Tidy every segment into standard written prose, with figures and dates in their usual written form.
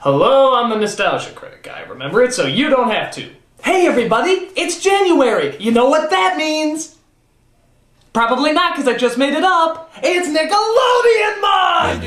Hello, I'm the Nostalgia Critic. I remember it so you don't have to. Hey everybody, it's January. You know what that means? Probably not, because I just made it up. It's Nickelodeon month!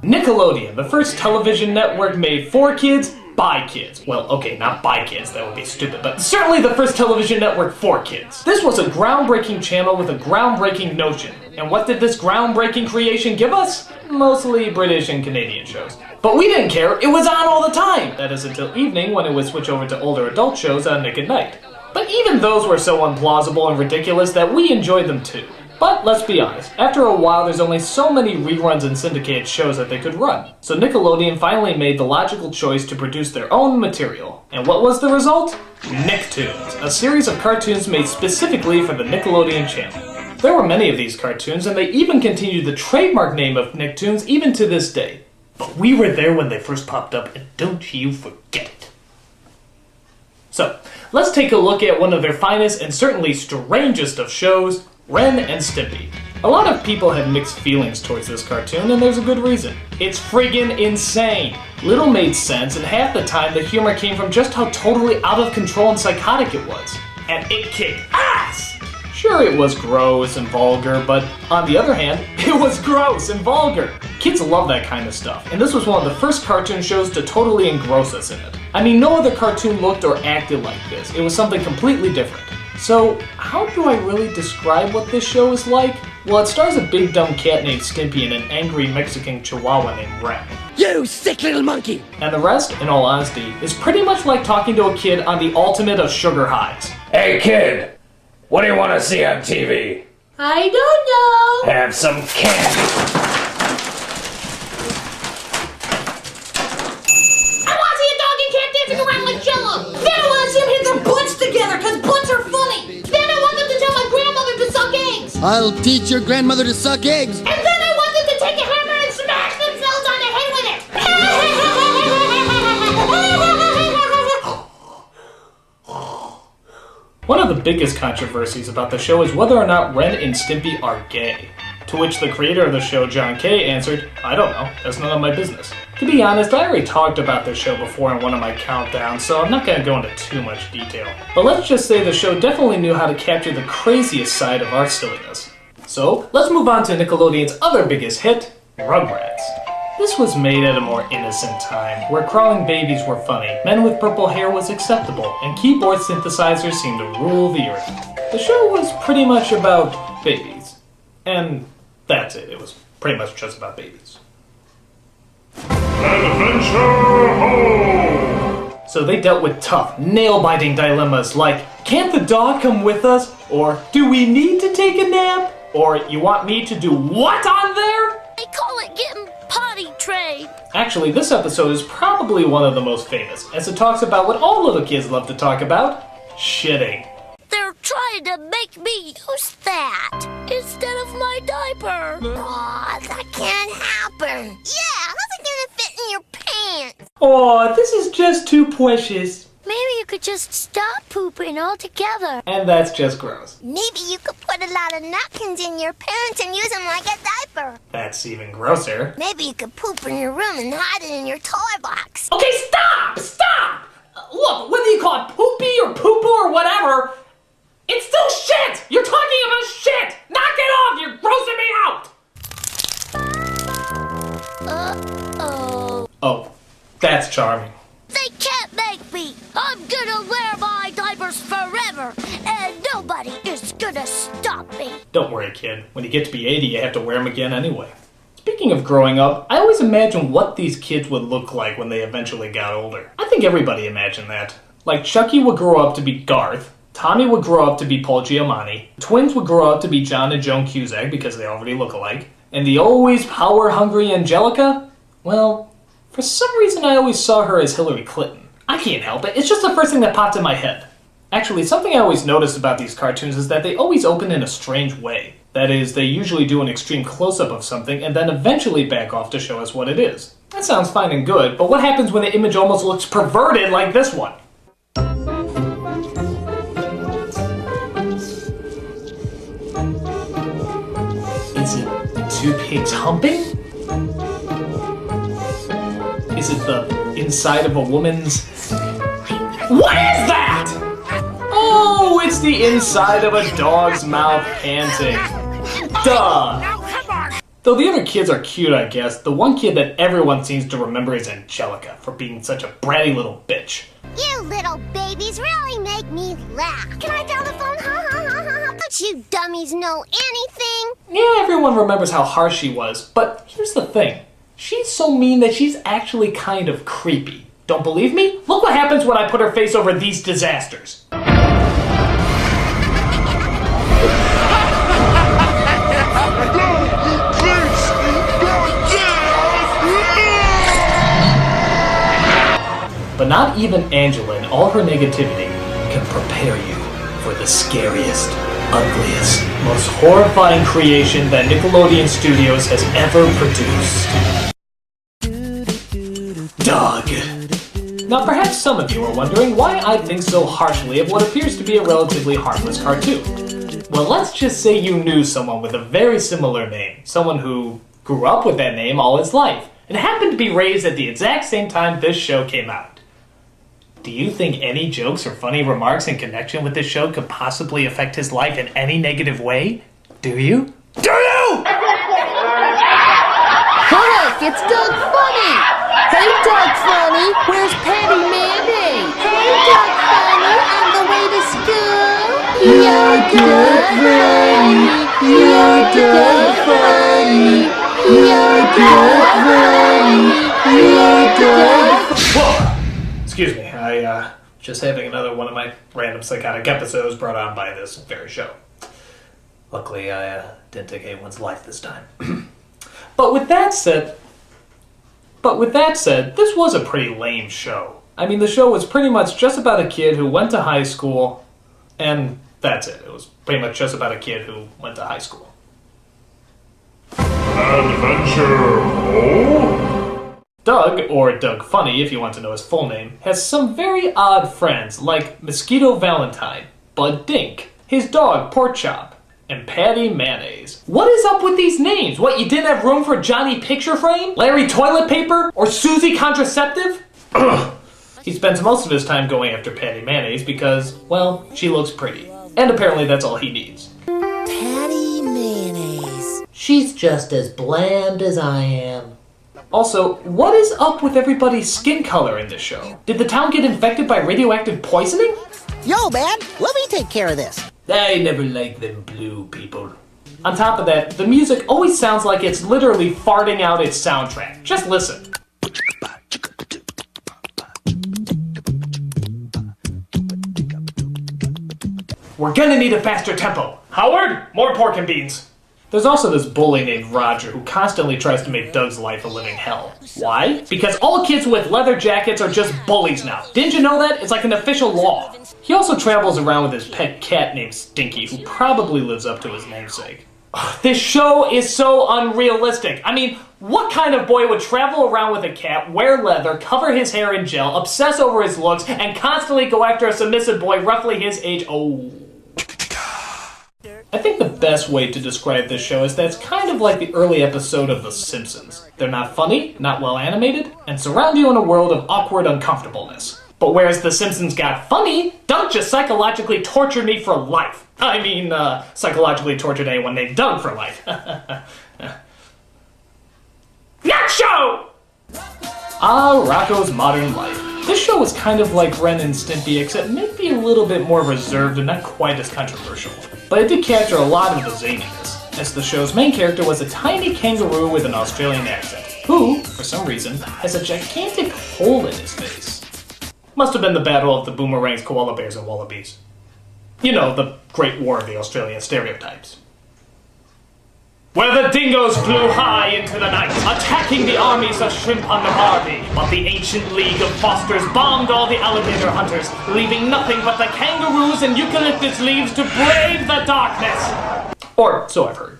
Nickelodeon, the first television network made for kids, by kids. Well, okay, not by kids, that would be stupid, but certainly the first television network for kids. This was a groundbreaking channel with a groundbreaking notion. And what did this groundbreaking creation give us? Mostly British and Canadian shows. But we didn't care, it was on all the time! That is until evening when it would switch over to older adult shows on Nick at Night. But even those were so implausible and ridiculous that we enjoyed them too. But let's be honest, after a while there's only so many reruns and syndicated shows that they could run. So Nickelodeon finally made the logical choice to produce their own material. And what was the result? Nicktoons, a series of cartoons made specifically for the Nickelodeon channel. There were many of these cartoons, and they even continued the trademark name of Nicktoons even to this day. But we were there when they first popped up, and don't you forget it. So, let's take a look at one of their finest and certainly strangest of shows, Ren and Stimpy. A lot of people have mixed feelings towards this cartoon, and there's a good reason. It's friggin' insane! Little made sense, and half the time the humor came from just how totally out of control and psychotic it was. And it kicked ass! Sure, it was gross and vulgar, but on the other hand, it was gross and vulgar! Kids love that kind of stuff, and this was one of the first cartoon shows to totally engross us in it. I mean, no other cartoon looked or acted like this. It was something completely different. So, how do I really describe what this show is like? Well, it stars a big dumb cat named Stimpy and an angry Mexican chihuahua named Ren. You sick little monkey! And the rest, in all honesty, is pretty much like talking to a kid on the ultimate of sugar highs. Hey kid, what do you want to see on TV? I don't know. Have some candy. I want to see a dog and cat dancing around like Jello. Then I want to see them hit their butts together, because butts are funny. Then I want them to tell my grandmother to suck eggs. I'll teach your grandmother to suck eggs. And then I want them to take a hammer and smash themselves on the head with it. One of the biggest controversies about the show is whether or not Ren and Stimpy are gay. To which the creator of the show, John Kay, answered, I don't know, that's none of my business. To be honest, I already talked about this show before in one of my countdowns, so I'm not going to go into too much detail. But let's just say the show definitely knew how to capture the craziest side of our silliness. So, let's move on to Nickelodeon's other biggest hit, Rugrats. This was made at a more innocent time, where crawling babies were funny, men with purple hair was acceptable, and keyboard synthesizers seemed to rule the earth. The show was pretty much about babies. And that's it. It was pretty much just about babies. Adventure Home! So they dealt with tough, nail-biting dilemmas like, can't the dog come with us? Or, do we need to take a nap? Or, you want me to do what on there? They call it getting potty trained. Actually, this episode is probably one of the most famous, as it talks about what all little kids love to talk about, shitting. They're trying to make me use that instead of my diaper. Aw, that can't happen. Yeah, how's it gonna fit in your pants? Aw, this is just too precious. Maybe you could just stop pooping altogether. And that's just gross. Maybe you could put a lot of napkins in your pants and use them like a diaper. That's even grosser. Maybe you could poop in your room and hide it in your toy box. Okay, stop! Stop! Look, whether you call it poopy or poo-poo or whatever, it's still shit! You're talking about shit! Knock it off! You're grossing me out! Uh-oh. Oh, that's charming. They can't make me. I'm gonna wear my diapers forever, and nobody is gonna stop me. Don't worry, kid. When you get to be 80, you have to wear them again anyway. Speaking of growing up, I always imagined what these kids would look like when they eventually got older. I think everybody imagined that. Like, Chucky would grow up to be Garth, Tommy would grow up to be Paul Giamatti, twins would grow up to be John and Joan Cusack because they already look alike, and the always power-hungry Angelica? Well, for some reason I always saw her as Hillary Clinton. I can't help it, it's just the first thing that popped in my head. Actually, something I always noticed about these cartoons is that they always open in a strange way. That is, they usually do an extreme close-up of something and then eventually back off to show us what it is. That sounds fine and good, but what happens when the image almost looks perverted like this one? Is it two pigs humping? Is it the inside of a woman's... What is that? Oh, it's the inside of a dog's mouth panting. Duh! Though the other kids are cute, I guess, the one kid that everyone seems to remember is Angelica for being such a bratty little bitch. You little babies really make me laugh. Can I dial the phone? Ha ha ha ha ha. Don't you dummies know anything? Yeah, everyone remembers how harsh she was, but here's the thing. She's so mean that she's actually kind of creepy. Don't believe me? Look what happens when I put her face over these disasters. But not even Angela and all her negativity can prepare you for the scariest, ugliest, most horrifying creation that Nickelodeon Studios has ever produced. Doug. Now perhaps some of you are wondering why I think so harshly of what appears to be a relatively harmless cartoon. Well, let's just say you knew someone with a very similar name, someone who grew up with that name all his life, and happened to be raised at the exact same time this show came out. Do you think any jokes or funny remarks in connection with this show could possibly affect his life in any negative way? Do you? Do you?! Look, it's Doug Funny! Hey, Doug Funny, where's Patty Mandy? Hey, Doug Funny, on the way to school? You're Doug Funny! You're Doug Funny! You're Doug Funny! You're Doug... Whoa! Excuse me, just having another one of my random psychotic episodes brought on by this very show. Luckily, I didn't take anyone's life this time. But with that said, this was a pretty lame show. I mean, the show was pretty much just about a kid who went to high school, and that's it. It was pretty much just about a kid who went to high school. Adventure Home? Doug, or Doug Funny if you want to know his full name, has some very odd friends like Mosquito Valentine, Bud Dink, his dog Porkchop, and Patty Mayonnaise. What is up with these names? What, you didn't have room for Johnny Picture Frame? Larry Toilet Paper? Or Susie Contraceptive? He spends most of his time going after Patty Mayonnaise because, well, she looks pretty. And apparently that's all he needs. Patty Mayonnaise. She's just as bland as I am. Also, what is up with everybody's skin color in this show? Did the town get infected by radioactive poisoning? Yo, man, let me take care of this. I never liked them blue people. On top of that, the music always sounds like it's literally farting out its soundtrack. Just listen. We're gonna need a faster tempo. Howard, more pork and beans. There's also this bully named Roger who constantly tries to make Doug's life a living hell. Why? Because all kids with leather jackets are just bullies now. Didn't you know that? It's like an official law. He also travels around with his pet cat named Stinky, who probably lives up to his namesake. This show is so unrealistic. I mean, what kind of boy would travel around with a cat, wear leather, cover his hair in gel, obsess over his looks, and constantly go after a submissive boy roughly his age? Oh. I think the best way to describe this show is that it's kind of like the early episode of The Simpsons. They're not funny, not well animated, and surround you in a world of awkward uncomfortableness. But whereas The Simpsons got funny, Doug just psychologically tortured me for life. I mean, psychologically tortured anyone named Doug for life. Nacho! Ah, Rocco's Modern Life. This show was kind of like Ren and Stimpy, except maybe a little bit more reserved and not quite as controversial. But it did capture a lot of the zaniness, as the show's main character was a tiny kangaroo with an Australian accent, who, for some reason, has a gigantic hole in his face. Must have been the battle of the boomerangs, koala bears, and wallabies. You know, the Great War of the Australian stereotypes. Where the dingoes flew high into the night, attacking the armies of shrimp on the Barbie, but the ancient League of Fosters bombed all the alligator hunters, leaving nothing but the kangaroos and eucalyptus leaves to brave the darkness. Or so I've heard.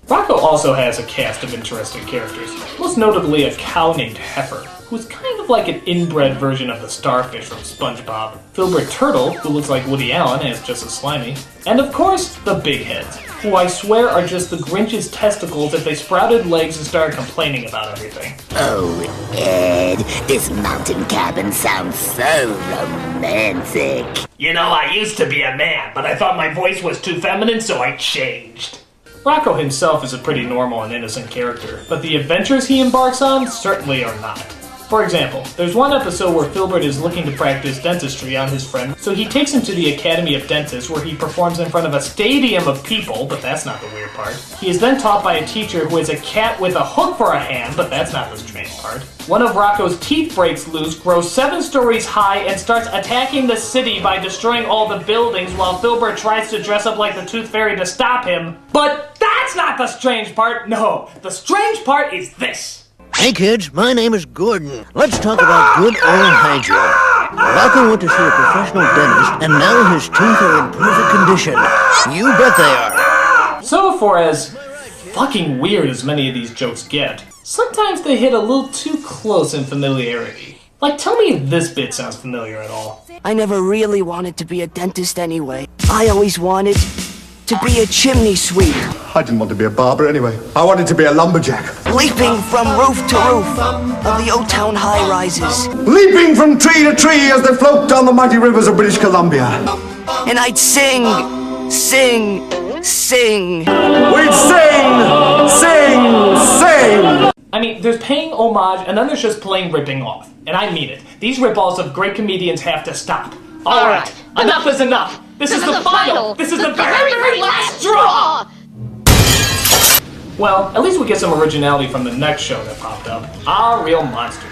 Rocco also has a cast of interesting characters, most notably a cow named Heifer, who's kind of like an inbred version of the starfish from SpongeBob, Filbert Turtle, who looks like Woody Allen and is just as slimy, and of course, the Big Heads, who I swear are just the Grinch's testicles if they sprouted legs and started complaining about everything. Oh, Ed, this mountain cabin sounds so romantic. You know, I used to be a man, but I thought my voice was too feminine, so I changed. Rocco himself is a pretty normal and innocent character, but the adventures he embarks on certainly are not. For example, there's one episode where Filbert is looking to practice dentistry on his friend, so he takes him to the Academy of Dentists where he performs in front of a stadium of people, but that's not the weird part. He is then taught by a teacher who is a cat with a hook for a hand, but that's not the strange part. One of Rocco's teeth breaks loose, grows 7 stories high, and starts attacking the city by destroying all the buildings while Filbert tries to dress up like the Tooth Fairy to stop him. But that's not the strange part, no. The strange part is this. Hey kids, my name is Gordon. Let's talk about good oral hygiene. Rocco went to see a professional dentist, and now his teeth are in perfect condition. You bet they are. So for as fucking weird as many of these jokes get, sometimes they hit a little too close in familiarity. Like, tell me if this bit sounds familiar at all. I never really wanted to be a dentist anyway. I always wanted to be a chimney sweep. I didn't want to be a barber anyway. I wanted to be a lumberjack. Leaping from roof to roof of the O-Town high-rises. Leaping from tree to tree as they float down the mighty rivers of British Columbia. And I'd sing. We'd sing. I mean, there's paying homage, and then there's just plain ripping off. And I mean it. These rip-offs of great comedians have to stop. Alright, enough is enough. This is the final. This is the very, very last straw. Well, at least we get some originality from the next show that popped up, Our Real Monsters.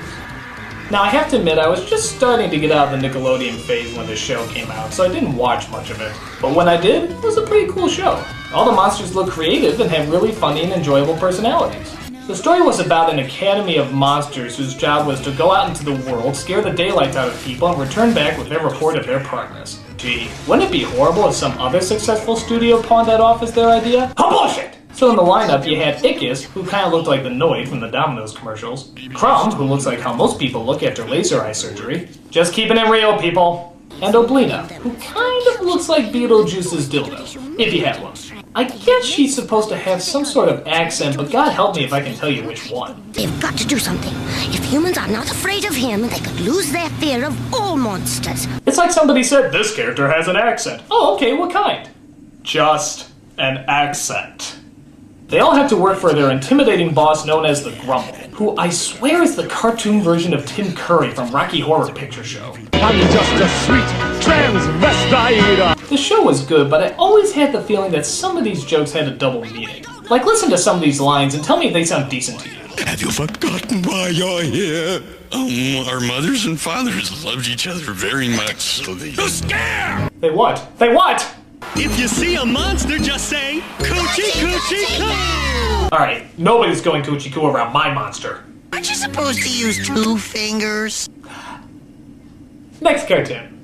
Now, I have to admit, I was just starting to get out of the Nickelodeon phase when this show came out, so I didn't watch much of it. But when I did, it was a pretty cool show. All the monsters look creative and have really funny and enjoyable personalities. The story was about an academy of monsters whose job was to go out into the world, scare the daylights out of people, and return back with their report of their progress. Gee, wouldn't it be horrible if some other successful studio pawned that off as their idea? Oh, bullshit! So in the lineup, you had Ickis, who kind of looked like the Noid from the Domino's commercials, Crumb, who looks like how most people look after laser eye surgery, just keeping it real, people, and Oblina, who kind of looks like Beetlejuice's dildo, if you had one. I guess she's supposed to have some sort of accent, but God help me if I can tell you which one. They've got to do something. If humans are not afraid of him, they could lose their fear of all monsters. It's like somebody said, this character has an accent. Oh, okay, what kind? Just an accent. They all have to work for their intimidating boss known as the Grumble, who I swear is the cartoon version of Tim Curry from Rocky Horror Picture Show. I'm just a sweet transvestite. The show was good, but I always had the feeling that some of these jokes had a double meaning. Like, listen to some of these lines and tell me if they sound decent to you. Have you forgotten why you're here? Our mothers and fathers loved each other very much, so they... To scare! They what? They what? If you see a monster, just say, coochie coochie coo! Alright, nobody's going coochie coo around my monster. Aren't you supposed to use 2 fingers? Next cartoon.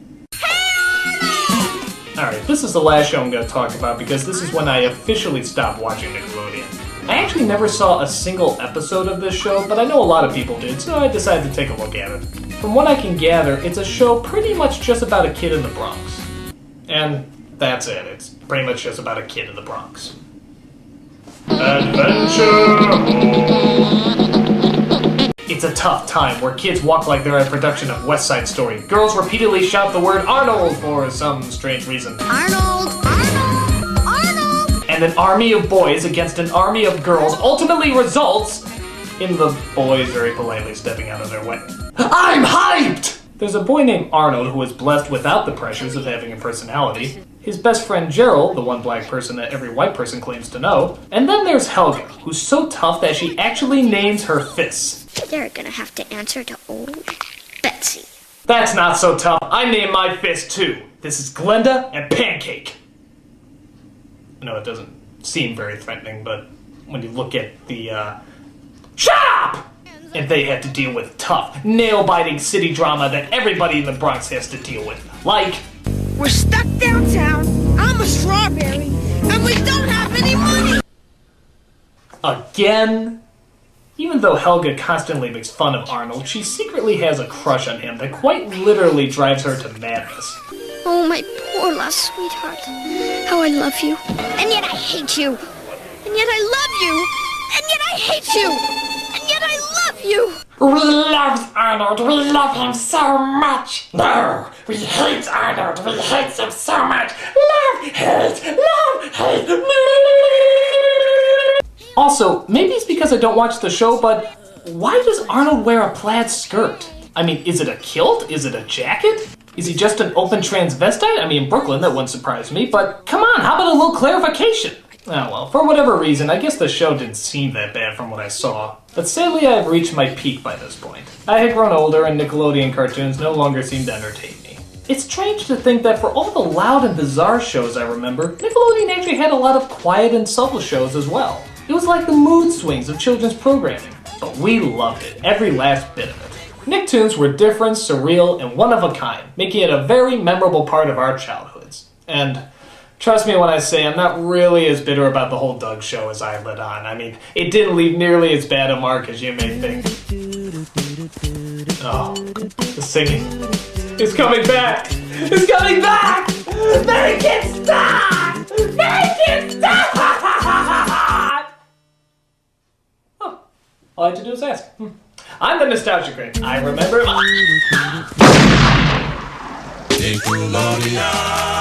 Alright, this is the last show I'm going to talk about because this is when I officially stopped watching Nickelodeon. I actually never saw a single episode of this show, but I know a lot of people did, so I decided to take a look at it. From what I can gather, it's a show pretty much just about a kid in the Bronx. And that's it. It's pretty much just about a kid in the Bronx. Adventure! It's a tough time where kids walk like they're at a production of West Side Story. Girls repeatedly shout the word Arnold for some strange reason. Arnold! Arnold! Arnold! And an army of boys against an army of girls ultimately results in the boys very politely stepping out of their way. I'm hyped! There's a boy named Arnold who is blessed without the pressures of having a personality. His best friend Gerald, the one black person that every white person claims to know. And then there's Helga, who's so tough that she actually names her fists. They're gonna have to answer to old Betsy. That's not so tough. I named my fist too. This is Glenda and Pancake. I know it doesn't seem very threatening, but when you look at the, Shut up! And they had to deal with tough, nail-biting city drama that everybody in the Bronx has to deal with. Like... We're stuck downtown, I'm a strawberry, and we don't have any Again? Even though Helga constantly makes fun of Arnold, she secretly has a crush on him that quite literally drives her to madness. Oh, my poor lost sweetheart. How I love you. And yet I hate you. And yet I love you. And yet I hate you. And yet I love you. We love Arnold. We love him so much. No, we hate Arnold. We hate him so much. Love, hate, love, hate. Also, maybe it's because I don't watch the show, but why does Arnold wear a plaid skirt? I mean, is it a kilt? Is it a jacket? Is he just an open transvestite? I mean, in Brooklyn, that wouldn't surprise me, but come on, how about a little clarification? Oh well, for whatever reason, I guess the show didn't seem that bad from what I saw. But sadly, I've reached my peak by this point. I had grown older and Nickelodeon cartoons no longer seemed to entertain me. It's strange to think that for all the loud and bizarre shows I remember, Nickelodeon actually had a lot of quiet and subtle shows as well. It was like the mood swings of children's programming. But we loved it, every last bit of it. Nicktoons were different, surreal, and one of a kind, making it a very memorable part of our childhoods. And trust me when I say I'm not really as bitter about the whole Doug show as I let on. I mean, it didn't leave nearly as bad a mark as you may think. Oh, the singing. It's coming back! It's coming back! Make it stop! Make it stop! Oh, all I had to do was ask. I'm the Nostalgia Critic. I remember... Nickelodeon.